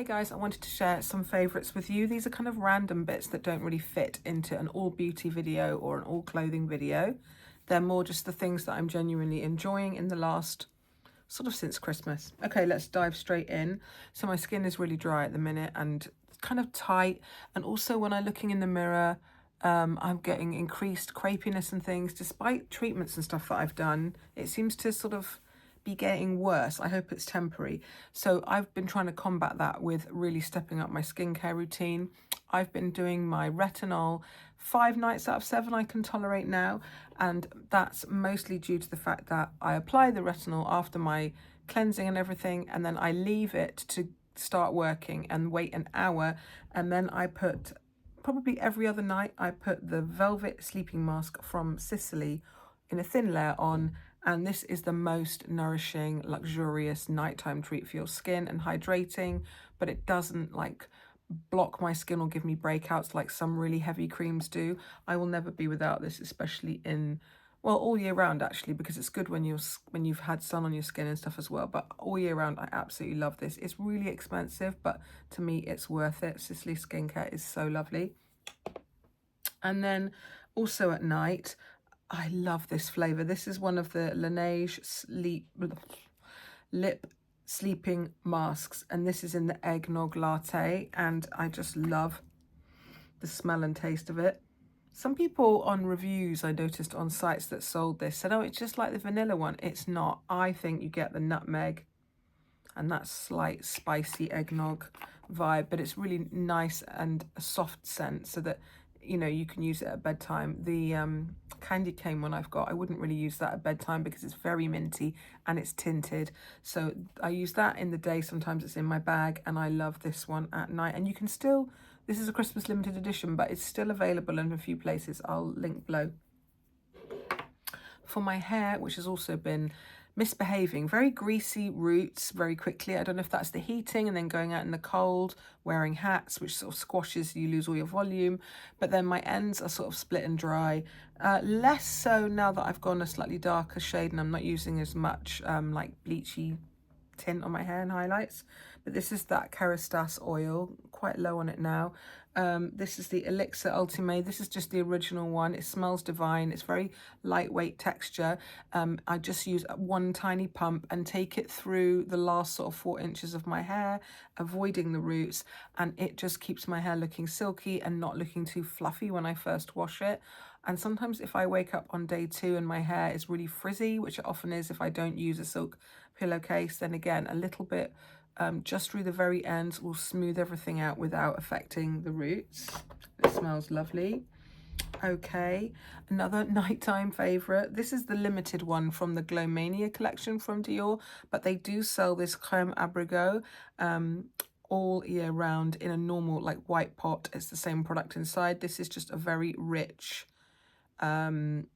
Hey guys, I wanted to share some favourites with you. These are kind of random bits that don't really fit into an all beauty video or an all clothing video. They're more just the things that I'm genuinely enjoying in the last, sort of since Christmas. Okay, let's dive straight in. So my skin is really dry at the minute and kind of tight. And also when I'm looking in the mirror, I'm getting increased crepiness and things. Despite treatments and stuff that I've done, it seems to sort of be getting worse. I hope it's temporary. So I've been trying to combat that with really stepping up my skincare routine. I've been doing my retinol 5 nights out of 7 I can tolerate now, and that's mostly due to the fact that I apply the retinol after my cleansing and everything, and then I leave it to start working and wait an hour, and then I put, probably every other night, I put the velvet sleeping mask from Sicily in a thin layer on, and this is the most nourishing, luxurious nighttime treat for your skin and hydrating, but it doesn't like block my skin or give me breakouts like some really heavy creams do. I will never be without this, especially in, well, all year round actually, because it's good when you've had sun on your skin and stuff as well. But all year round, I absolutely love this. It's really expensive, but to me, it's worth it. Sicily skincare is so lovely. And then also at night, I love this flavour. This is one of the Laneige lip sleeping masks, and this is in the eggnog latte, and I just love the smell and taste of it. Some people on reviews I noticed on sites that sold this said, oh, it's just like the vanilla one. It's not. I think you get the nutmeg and that slight spicy eggnog vibe, but it's really nice and a soft scent so that, you know, you can use it at bedtime. The candy cane one I've got, I wouldn't really use that at bedtime because it's very minty and it's tinted. So I use that in the day. Sometimes it's in my bag, and I love this one at night. And you can still, this is a Christmas limited edition, but it's still available in a few places. I'll link below. For my hair, which has also been misbehaving, very greasy roots very quickly. I don't know if that's the heating and then going out in the cold, wearing hats, which sort of squashes, you lose all your volume. But then my ends are sort of split and dry. Less so now that I've gone a slightly darker shade and I'm not using as much like bleachy tint on my hair and highlights. But this is that Kerastase oil, quite low on it now. This is the Elixir Ultimate. This is just the original one. It smells divine. It's very lightweight texture. I just use one tiny pump and take it through the last sort of 4 inches of my hair, avoiding the roots, and it just keeps my hair looking silky and not looking too fluffy when I first wash it. And sometimes if I wake up on day 2 and my hair is really frizzy, which it often is if I don't use a silk pillowcase, then again, a little bit just through the very ends will smooth everything out without affecting the roots. It smells lovely. Okay, another nighttime favourite. This is the limited one from the Glow Mania collection from Dior, but they do sell this Crème Abrigo all year round in a normal like white pot. It's the same product inside. This is just a very rich, what do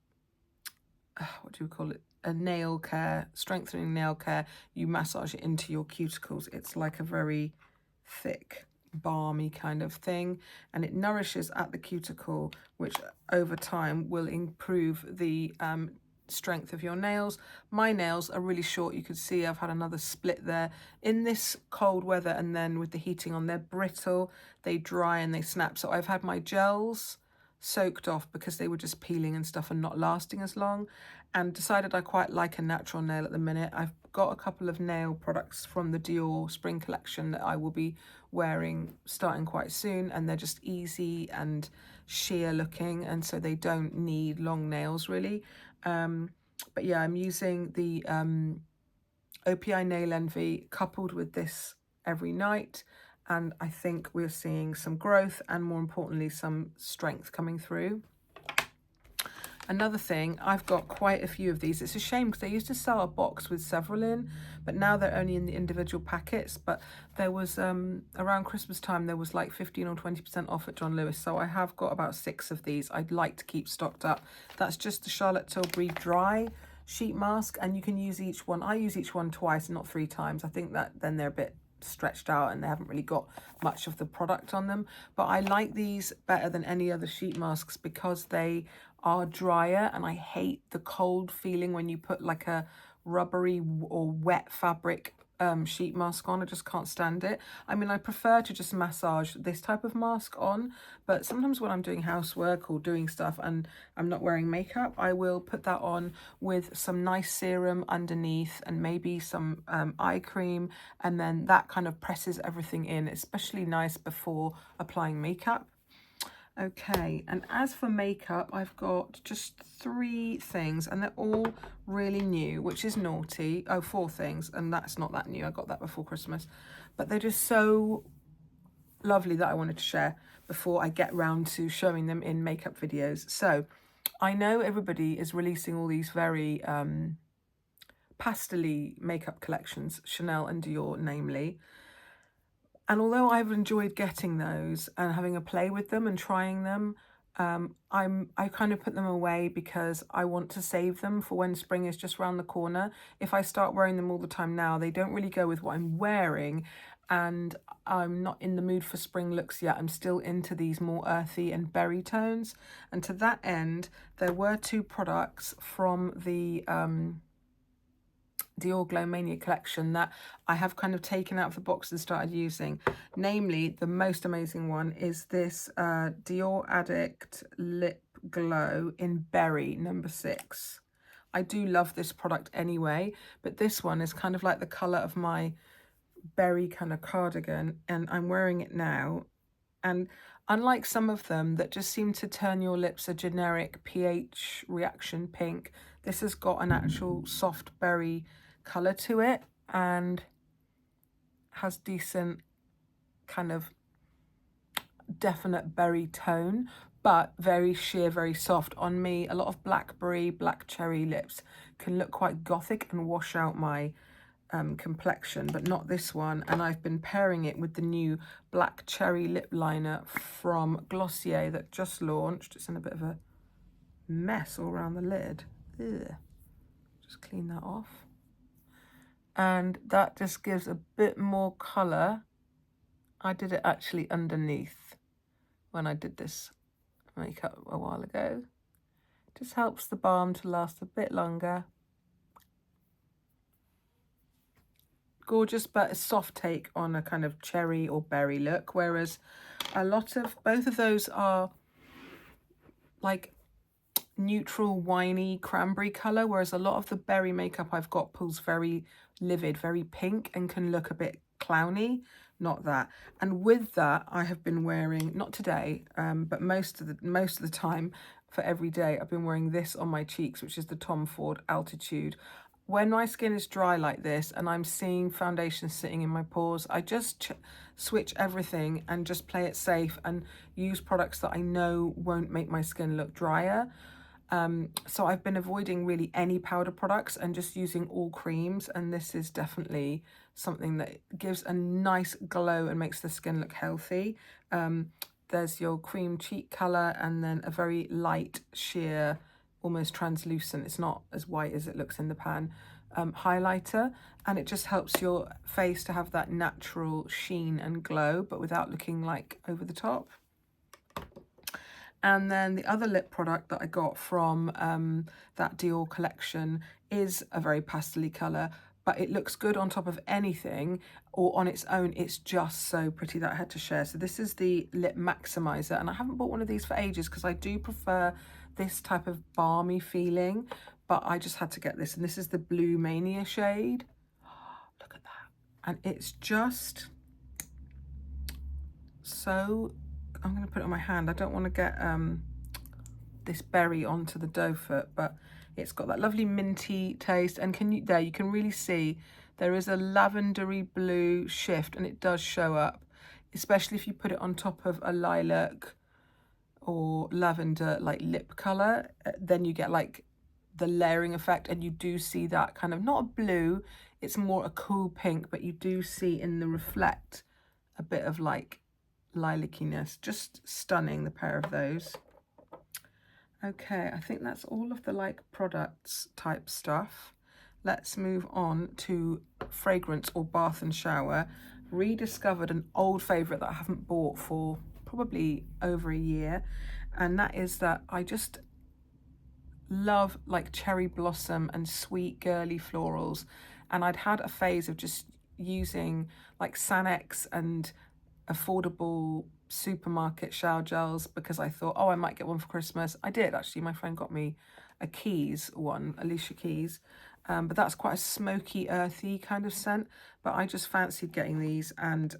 you call it? A nail care, strengthening nail care. You massage it into your cuticles. It's like a very thick, balmy kind of thing, and it nourishes at the cuticle, which over time will improve the strength of your nails. My nails are really short. You can see I've had another split there. In this cold weather and then with the heating on, they're brittle, they dry and they snap. So I've had my gels soaked off because they were just peeling and stuff and not lasting as long, and decided I quite like a natural nail at the minute. I've got a couple of nail products from the Dior spring collection that I will be wearing starting quite soon, and they're just easy and sheer looking, and so they don't need long nails really. But yeah, I'm using the OPI Nail Envy coupled with this every night, and I think we're seeing some growth and more importantly some strength coming through. Another thing, I've got quite a few of these. It's a shame because they used to sell a box with several in, but now they're only in the individual packets. But there was around Christmas time, there was like 15 or 20% off at John Lewis, so I have got about 6 of these. I'd like to keep stocked up. That's just the Charlotte Tilbury dry sheet mask, and you can use each one. I use each one twice, not 3 times. I think that then they're a bit stretched out and they haven't really got much of the product on them, but I like these better than any other sheet masks because they are drier, and I hate the cold feeling when you put like a rubbery or wet fabric sheet mask on. I just can't stand it. I mean, I prefer to just massage this type of mask on, but sometimes when I'm doing housework or doing stuff and I'm not wearing makeup, I will put that on with some nice serum underneath and maybe some eye cream, and then that kind of presses everything in, especially nice before applying makeup. Okay, and as for makeup, I've got just 3 things, and they're all really new, which is naughty. Oh, 4 things, and that's not that new. I got that before Christmas. But they're just so lovely that I wanted to share before I get round to showing them in makeup videos. So I know everybody is releasing all these very pastel-y makeup collections, Chanel and Dior namely. And although I've enjoyed getting those and having a play with them and trying them, I kind of put them away because I want to save them for when spring is just around the corner. If I start wearing them all the time now, they don't really go with what I'm wearing, and I'm not in the mood for spring looks yet. I'm still into these more earthy and berry tones. And to that end, there were 2 products from the Dior Glow Mania collection that I have kind of taken out of the box and started using. Namely, the most amazing one is this Dior Addict Lip Glow in Berry number 6. I do love this product anyway, but this one is kind of like the colour of my berry kind of cardigan, and I'm wearing it now. And unlike some of them that just seem to turn your lips a generic pH reaction pink, this has got an actual soft berry colour to it and has decent kind of definite berry tone, but very sheer, very soft. On me, a lot of blackberry, black cherry lips can look quite gothic and wash out my complexion, but not this one. And I've been pairing it with the new black cherry lip liner from Glossier that just launched. It's in a bit of a mess all around the lid. Ugh. Just clean that off. And that just gives a bit more colour. I did it actually underneath when I did this makeup a while ago. Just helps the balm to last a bit longer. Gorgeous, but a soft take on a kind of cherry or berry look, whereas a lot of both of those are like neutral winey cranberry color, whereas a lot of the berry makeup I've got pulls very livid, very pink, and can look a bit clowny. Not that. And with that, I have been wearing, not today, but most of the time for every day, I've been wearing this on my cheeks, which is the Tom Ford Altitude. When my skin is dry like this and I'm seeing foundation sitting in my pores, I just switch everything and just play it safe and use products that I know won't make my skin look drier. So I've been avoiding really any powder products and just using all creams, and this is definitely something that gives a nice glow and makes the skin look healthy. There's your cream cheek colour and then a very light sheer, almost translucent, it's not as white as it looks in the pan, highlighter, and it just helps your face to have that natural sheen and glow but without looking like over the top. And then the other lip product that I got from that Dior collection is a very pastel-y colour, but it looks good on top of anything, or on its own, it's just so pretty that I had to share. So this is the Lip Maximizer, and I haven't bought one of these for ages because I do prefer this type of balmy feeling, but I just had to get this, and this is the Blue Mania shade. Look at that. And it's just so... I'm going to put it on my hand. I don't want to get this berry onto the doe foot, but it's got that lovely minty taste. And you can really see there is a lavendery blue shift, and it does show up, especially if you put it on top of a lilac or lavender like lip color. Then you get like the layering effect, and you do see that kind of, not a blue, it's more a cool pink, but you do see in the reflect a bit of like lilaciness. Just stunning, the pair of those. Okay, I think that's all of the like products type stuff. Let's move on to fragrance or bath and shower. Rediscovered an old favorite that I haven't bought for probably over a year, and that is that I just love like cherry blossom and sweet girly florals, and I'd had a phase of just using like Sanex and affordable supermarket shower gels because I thought, oh, I might get one for Christmas. I did actually. My friend got me a Keys one, Alicia Keys, but that's quite a smoky, earthy kind of scent. But I just fancied getting these, and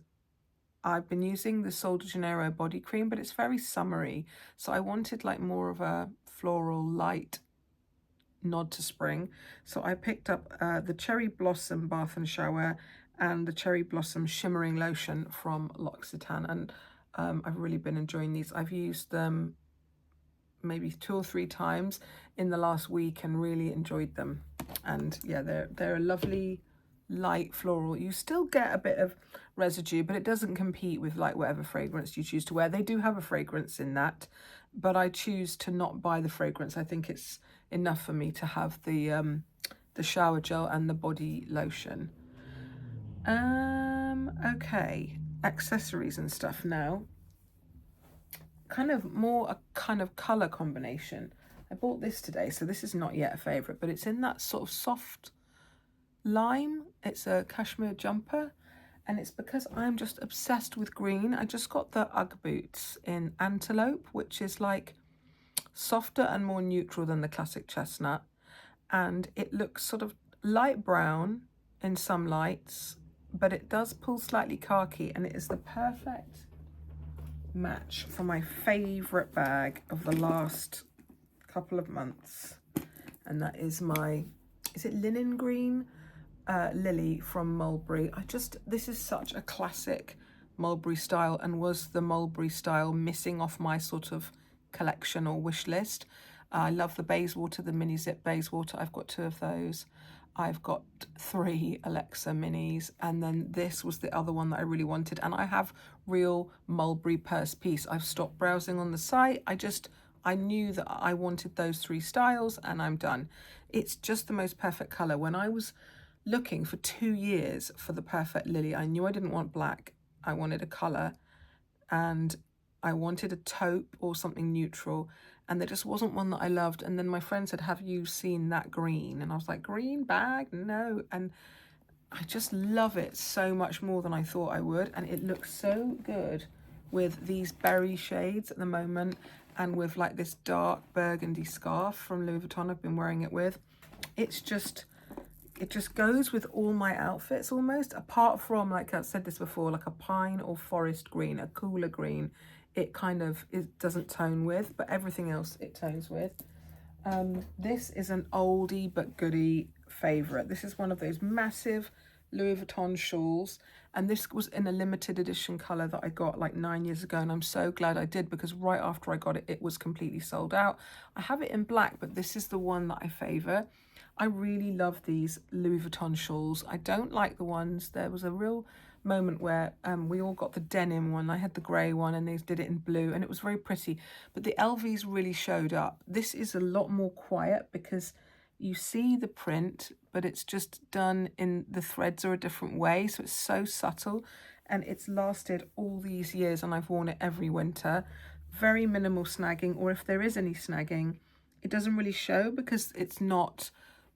I've been using the Sol de Janeiro body cream, but it's very summery. So I wanted like more of a floral light nod to spring. So I picked up the Cherry Blossom Bath and Shower and the Cherry Blossom Shimmering Lotion from L'Occitane. And I've really been enjoying these. I've used them maybe 2 or 3 times in the last week and really enjoyed them. And yeah, they're a lovely light floral. You still get a bit of residue, but it doesn't compete with like whatever fragrance you choose to wear. They do have a fragrance in that, but I choose to not buy the fragrance. I think it's enough for me to have the shower gel and the body lotion. Okay, accessories and stuff now. Kind of more a kind of color combination. I bought this today, so this is not yet a favorite, but it's in that sort of soft lime. It's a cashmere jumper, and it's because I'm just obsessed with green. I just got the Ugg boots in Antelope, which is like softer and more neutral than the classic chestnut, and it looks sort of light brown in some lights, but it does pull slightly khaki, and it is the perfect match for my favorite bag of the last couple of months, and that is my, is it linen green Lily from Mulberry. This is such a classic Mulberry style, and was the Mulberry style missing off my sort of collection or wish list. I love the Bayswater, the mini zip Bayswater. I've got 2 of those. I've got 3 Alexa minis, and then this was the other one that I really wanted. And I have real Mulberry purse piece. I've stopped browsing on the site. I knew that I wanted those 3 styles, and I'm done. It's just the most perfect color. When I was looking for 2 years for the perfect Lily, I knew I didn't want black. I wanted a color, and I wanted a taupe or something neutral, and there just wasn't one that I loved. And then my friend said, have you seen that green? And I was like, green bag? No. And I just love it so much more than I thought I would. And it looks so good with these berry shades at the moment, and with like this dark burgundy scarf from Louis Vuitton I've been wearing it with. It just goes with all my outfits almost, apart from, like I've said this before, like a pine or forest green, a cooler green. It doesn't tone with, but everything else it tones with. This is an oldie but goodie favorite. This is one of those massive Louis Vuitton shawls, and this was in a limited edition color that I got like 9 years ago, and I'm so glad I did, because right after I got it, it was completely sold out. I have it in black, but this is the one that I favor. I really love these Louis Vuitton shawls. I don't like the ones, there was a real moment where we all got the denim one. I had the grey one, and they did it in blue, and it was very pretty, but the LVs really showed up. This is a lot more quiet because you see the print, but it's just done in, the threads are a different way, so it's so subtle, and it's lasted all these years, and I've worn it every winter. Very minimal snagging, or if there is any snagging, it doesn't really show because it's not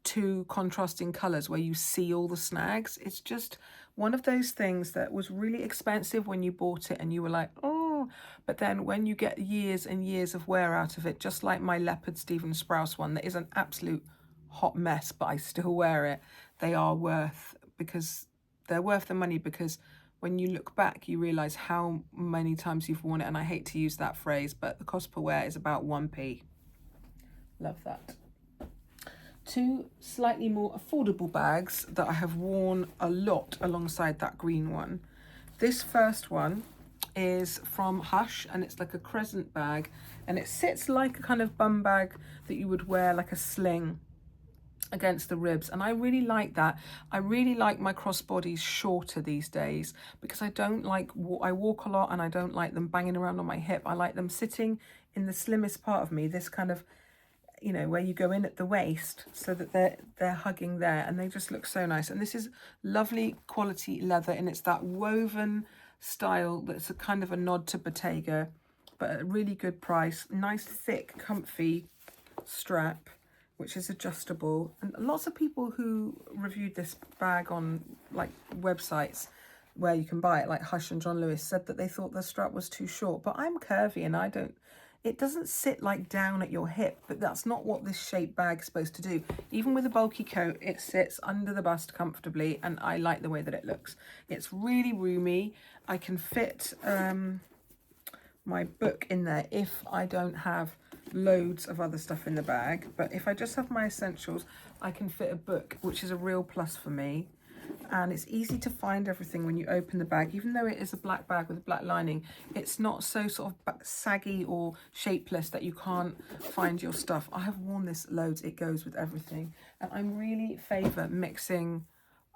2 contrasting colors where you see all the snags. It's just one of those things that was really expensive when you bought it and you were like, oh, but then when you get years and years of wear out of it, just like my leopard Stephen Sprouse one that is an absolute hot mess, but I still wear it, they're worth the money, because when you look back you realize how many times you've worn it. And I hate to use that phrase, but the cost per wear is about 1p. Love that. 2 slightly more affordable bags that I have worn a lot alongside that green one. This first one is from Hush, and it's like a crescent bag, and it sits like a kind of bum bag that you would wear like a sling against the ribs, and I really like that. I really like my crossbodies shorter these days, because I don't like, I walk a lot and I don't like them banging around on my hip. I like them sitting in the slimmest part of me, this kind of, you know, where you go in at the waist, so that they're hugging there, and they just look so nice. And this is lovely quality leather, and it's that woven style that's a kind of a nod to Bottega, but at a really good price. Nice thick comfy strap, which is adjustable. And lots of people who reviewed this bag on like websites where you can buy it, like Hush and John Lewis, said that they thought the strap was too short. But I'm curvy and it doesn't sit like down at your hip, but that's not what this shape bag is supposed to do. Even with a bulky coat, it sits under the bust comfortably, and I like the way that it looks. It's really roomy. I can fit my book in there if I don't have loads of other stuff in the bag, but if I just have my essentials, I can fit a book, which is a real plus for me. And it's easy to find everything when you open the bag. Even though it is a black bag with a black lining, it's not so sort of saggy or shapeless that you can't find your stuff. I have worn this loads. It goes with everything. And I really favour mixing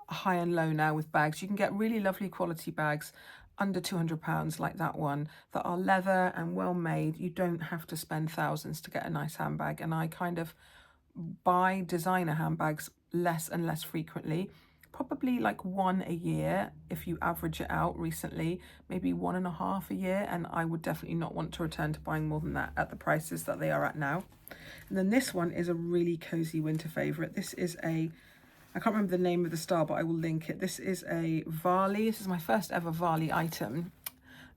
high and low now with bags. You can get really lovely quality bags under £200 like that one that are leather and well made. You don't have to spend thousands to get a nice handbag. And I kind of buy designer handbags less and less frequently. Probably like one a year if you average it out recently, maybe 1.5 a year, and I would definitely not want to return to buying more than that at the prices that they are at now. And then this one is a really cozy winter favourite. This is I can't remember the name of the style, but I will link it. This is a Varley. This is my first ever Varley item,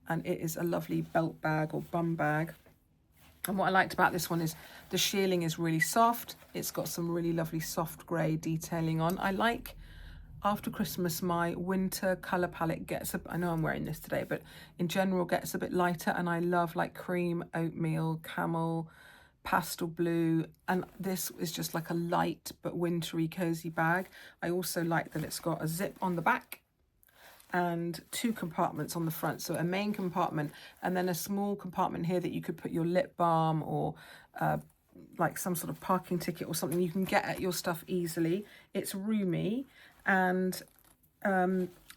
and it is a lovely belt bag or bum bag. And what I liked about this one is the shearling is really soft. It's got some really lovely soft grey detailing on. I like, after Christmas, my winter colour palette gets I know I'm wearing this today, but in general gets a bit lighter, and I love like cream, oatmeal, camel, pastel blue, and this is just like a light but wintry cozy bag. I also like that it's got a zip on the back and 2 compartments on the front, so a main compartment and then a small compartment here that you could put your lip balm or like some sort of parking ticket or something. You can get at your stuff easily. It's roomy, and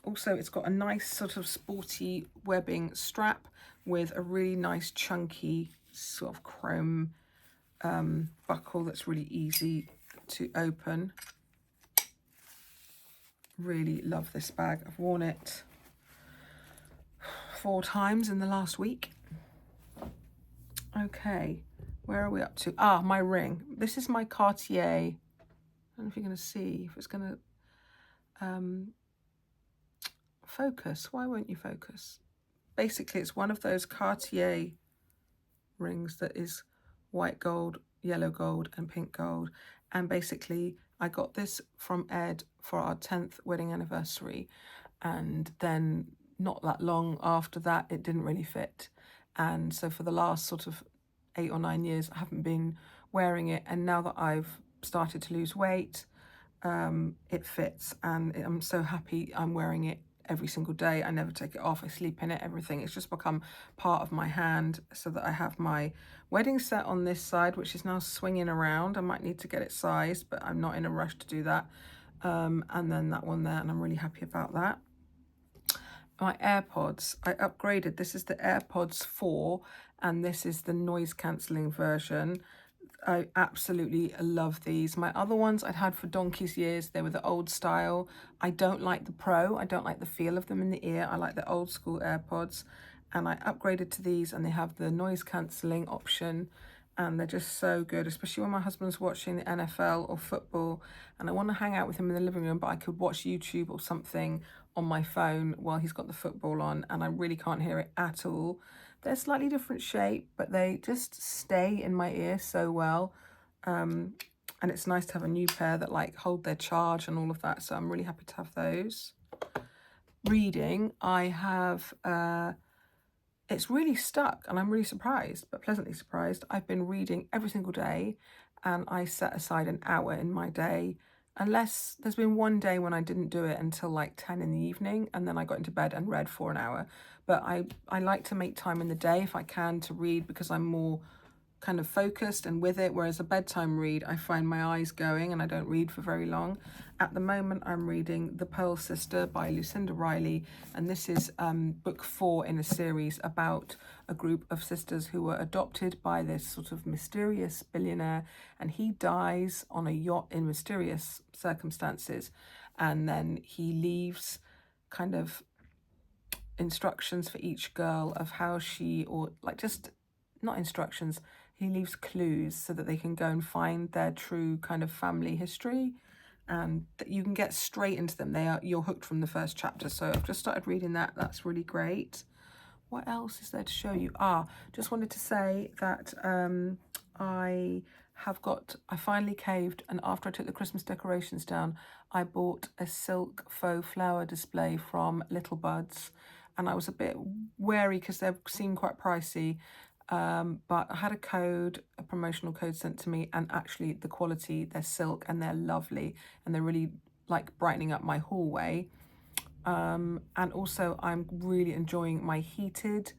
also it's got a nice sort of sporty webbing strap with a really nice chunky sort of chrome buckle that's really easy to open. Really love this bag. I've worn it 4 times in the last week. Okay, where are we up to? My ring. This is my Cartier. I don't know if you're going to see, if it's going to focus. Why won't you focus? Basically, it's one of those Cartier rings that is white gold, yellow gold, and pink gold. And basically, I got this from Ed for our 10th wedding anniversary. And then not that long after that, it didn't really fit. And so for the last sort of 8 or 9 years, I haven't been wearing it. And now that I've started to lose weight, it fits. And I'm so happy I'm wearing it every single day. I never take it off. I sleep in it, everything. It's just become part of my hand, so that I have my wedding set on this side, which is now swinging around. I might need to get it sized, but I'm not in a rush to do that. And then that one there, and I'm really happy about that. My AirPods, I upgraded. This is the AirPods 4, and this is the noise cancelling version. I absolutely love these. My other ones I'd had for donkey's years. They were the old style. I don't like the Pro. I don't like the feel of them in the ear. I like the old school AirPods. And I upgraded to these, and they have the noise cancelling option. And they're just so good, especially when my husband's watching the NFL or football and I want to hang out with him in the living room, but I could watch YouTube or something on my phone while he's got the football on, and I really can't hear it at all. They're slightly different shape, but they just stay in my ear so well. And it's nice to have a new pair that like hold their charge and all of that. So I'm really happy to have those. Reading, I have, it's really stuck, and I'm really surprised, but pleasantly surprised. I've been reading every single day, and I set aside an hour in my day, unless there's been one day when I didn't do it until like 10 in the evening, and then I got into bed and read for an hour. But I like to make time in the day if I can to read, because I'm more kind of focused and with it, whereas a bedtime read, I find my eyes going and I don't read for very long. At the moment, I'm reading The Pearl Sister by Lucinda Riley, and this is book 4 in a series about a group of sisters who were adopted by this sort of mysterious billionaire, and he dies on a yacht in mysterious circumstances, and then he leaves kind of instructions for each girl of how she, or like just not instructions, he leaves clues so that they can go and find their true kind of family history, and that you can get straight into them. You're hooked from the first chapter. So I've just started reading that. That's really great. What else is there to show you? Just wanted to say that I finally caved, and after I took the Christmas decorations down, I bought a silk faux flower display from Little Buds, and I was a bit wary because they seemed quite pricey. But I had a promotional code sent to me, and actually the quality, they're silk and they're lovely, and they're really like brightening up my hallway. And also I'm really enjoying my heated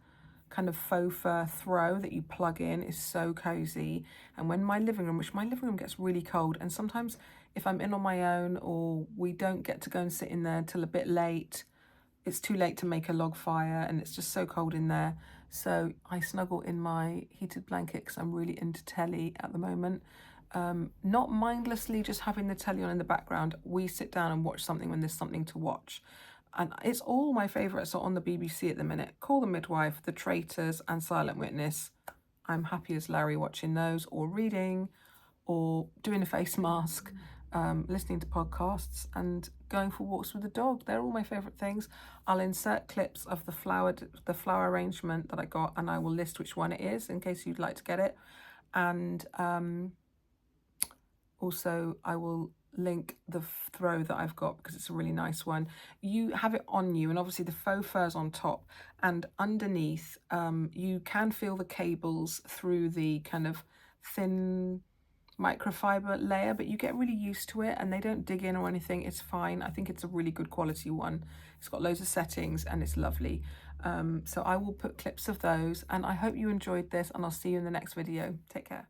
kind of faux fur throw that you plug in. Is so cozy. And when my living room gets really cold, and sometimes if I'm in on my own or we don't get to go and sit in there till a bit late, it's too late to make a log fire and it's just so cold in there. So I snuggle in my heated blanket because I'm really into telly at the moment. Not mindlessly just having the telly on in the background. We sit down and watch something when there's something to watch. And it's all my favourites are on the BBC at the minute. Call the Midwife, The Traitors and Silent Witness. I'm happy as Larry watching those, or reading, or doing a face mask, listening to podcasts and going for walks with the dog. They're all my favourite things. I'll insert clips of the flower arrangement that I got, and I will list which one it is in case you'd like to get it. And also I will link the throw that I've got because it's a really nice one. You have it on you, and obviously the faux fur's on top, and underneath you can feel the cables through the kind of thin microfiber layer, but you get really used to it and they don't dig in or anything. It's fine. I think it's a really good quality one. It's got loads of settings and it's lovely. So I will put clips of those, and I hope you enjoyed this, and I'll see you in the next video. Take care.